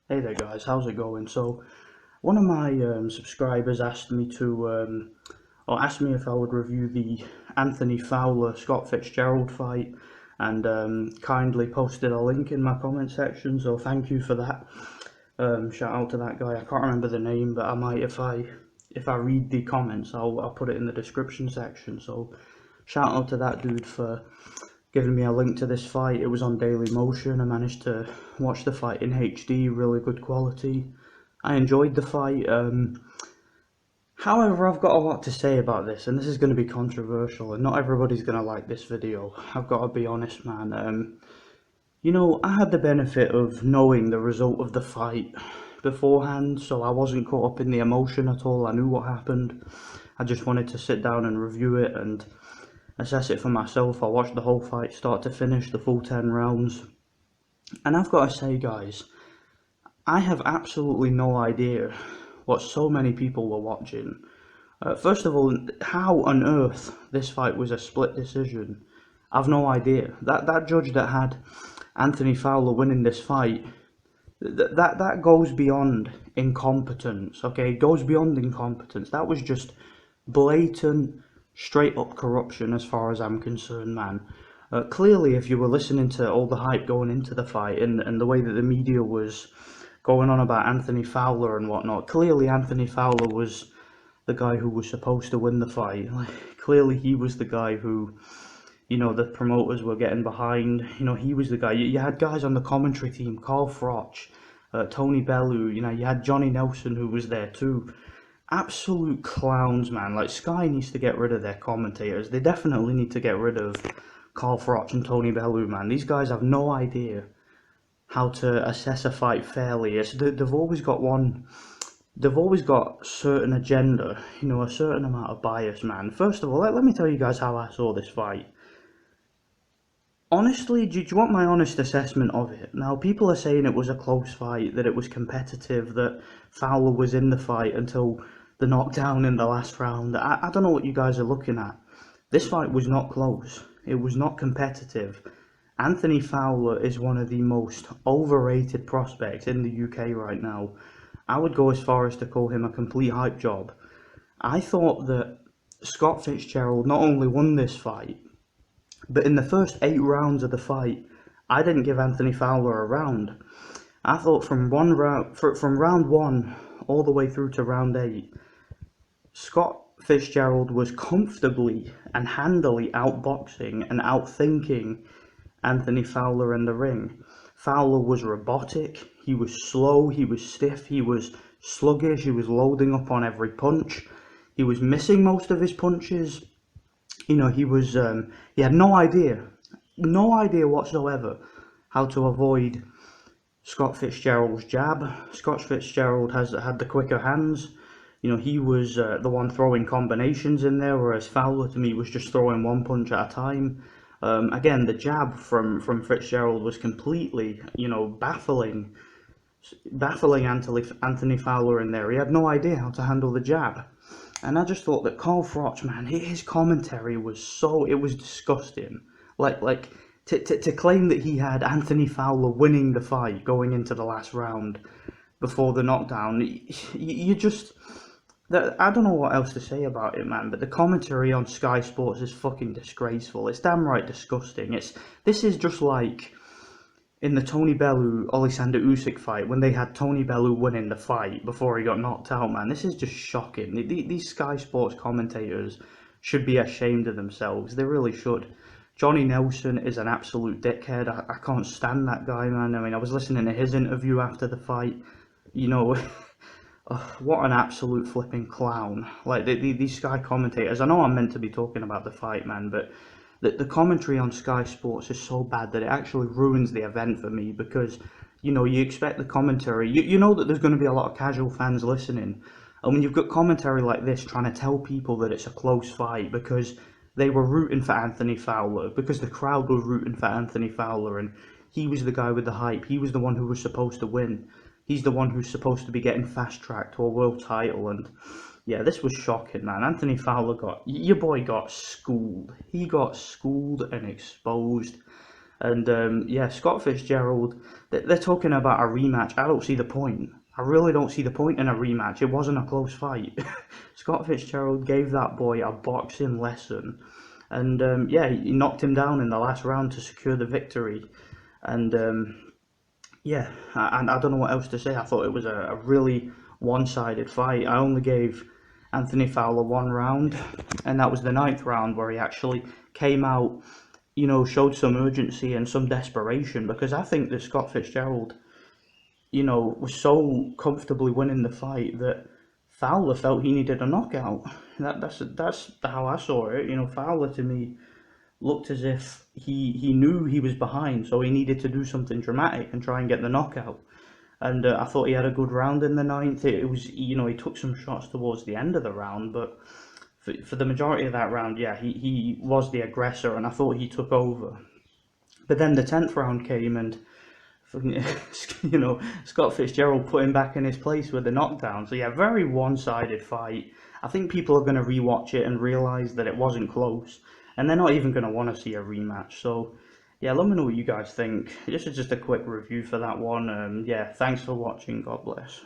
Hey there guys, how's it going? So one of my subscribers asked me to, or asked me if I would review the Anthony Fowler Scott Fitzgerald fight, and kindly posted a link in my comment section. So thank you for that. Shout out to that guy. I can't remember the name, but I might if I read the comments, I'll put it in the description section. So shout out to that dude for giving me a link to this fight. It was on Daily Motion. I managed to watch the fight in HD, really good quality. I enjoyed the fight. However, I've got a lot to say about this, and this is going to be controversial, and not everybody's going to like this video. I've got to be honest, man. I had the benefit of knowing the result of the fight beforehand, so I wasn't caught up in the emotion at all. I knew what happened. I just wanted to sit down and review it and assess it for myself. I watched the whole fight start to finish, the full 10 rounds. And I've got to say, guys, I have absolutely no idea what so many people were watching. First of all, how on earth this fight was a split decision, I've no idea. That judge that had Anthony Fowler winning this fight, that goes beyond incompetence, okay? It goes beyond incompetence. That was just blatant, straight up corruption as far as I'm concerned, man. Clearly, if you were listening to all the hype going into the fight and the way that the media was going on about Anthony Fowler and whatnot, clearly Anthony Fowler was the guy who was supposed to win the fight. Like, clearly he was the guy who, the promoters were getting behind. He was the guy. You had guys on the commentary team, Carl Froch, Tony Bellew, you had Johnny Nelson who was there too. Absolute clowns, man. Like, Sky needs to get rid of their commentators. They definitely need to get rid of Carl Froch and Tony Bellew, man. These guys have no idea how to assess a fight fairly. They've always got certain agenda, a certain amount of bias, man. First of all, let me tell you guys how I saw this fight. Honestly, do you want my honest assessment of it? Now, people are saying it was a close fight, that it was competitive, that Fowler was in the fight until the knockdown in the last round. I don't know what you guys are looking at. This fight was not close. It was not competitive. Anthony Fowler is one of the most overrated prospects in the UK right now. I would go as far as to call him a complete hype job. I thought that Scott Fitzgerald not only won this fight, but in the first 8 rounds of the fight, I didn't give Anthony Fowler a round. I thought from round 1 all the way through to round 8, Scott Fitzgerald was comfortably and handily outboxing and outthinking Anthony Fowler in the ring. Fowler was robotic, he was slow, he was stiff, he was sluggish, he was loading up on every punch, he was missing most of his punches. He had no idea whatsoever how to avoid Scott Fitzgerald's jab. Scott Fitzgerald had the quicker hands. He was the one throwing combinations in there, whereas Fowler to me was just throwing one punch at a time. Again, the jab from Fitzgerald was completely, baffling Anthony Fowler in there. He had no idea how to handle the jab. And I just thought that Carl Froch, man, his commentary was it was disgusting. Like to claim that he had Anthony Fowler winning the fight going into the last round before the knockdown, you just... I don't know what else to say about it, man, but the commentary on Sky Sports is fucking disgraceful. It's damn right disgusting. This is just like in the Tony Bellew Alexander Usyk fight, when they had Tony Bellew winning the fight before he got knocked out, man. This is just shocking. These Sky Sports commentators should be ashamed of themselves. They really should. Johnny Nelson is an absolute dickhead. I can't stand that guy, man. I mean, I was listening to his interview after the fight. What an absolute flipping clown. Like, these Sky commentators, I know I'm meant to be talking about the fight, man, but the commentary on Sky Sports is so bad that it actually ruins the event for me, because, you expect the commentary, you know that there's going to be a lot of casual fans listening, and when you've got commentary like this trying to tell people that it's a close fight because they were rooting for Anthony Fowler, because the crowd was rooting for Anthony Fowler, and he was the guy with the hype, he was the one who was supposed to win, he's the one who's supposed to be getting fast-tracked to a world title, and yeah, this was shocking, man. Anthony Fowler your boy got schooled. He got schooled and exposed. And yeah, Scott Fitzgerald, they're talking about a rematch. I don't see the point. I really don't see the point in a rematch. It wasn't a close fight. Scott Fitzgerald gave that boy a boxing lesson. And yeah, he knocked him down in the last round to secure the victory. And yeah, and I don't know what else to say. I thought it was a really one-sided fight. I only gave Anthony Fowler one round, and that was the ninth round where he actually came out, showed some urgency and some desperation, because I think that Scott Fitzgerald, was so comfortably winning the fight that Fowler felt he needed a knockout. That's how I saw it. Fowler to me looked as if he knew he was behind, so he needed to do something dramatic and try and get the knockout. And I thought he had a good round in the ninth. It was, he took some shots towards the end of the round, but for the majority of that round, yeah, he was the aggressor, and I thought he took over. But then the 10th round came, and Scott Fitzgerald put him back in his place with the knockdown. So yeah, very one-sided fight. I think people are going to rewatch it and realise that it wasn't close, and they're not even going to want to see a rematch. So yeah, let me know what you guys think. This is just a quick review for that one. Yeah, thanks for watching. God bless.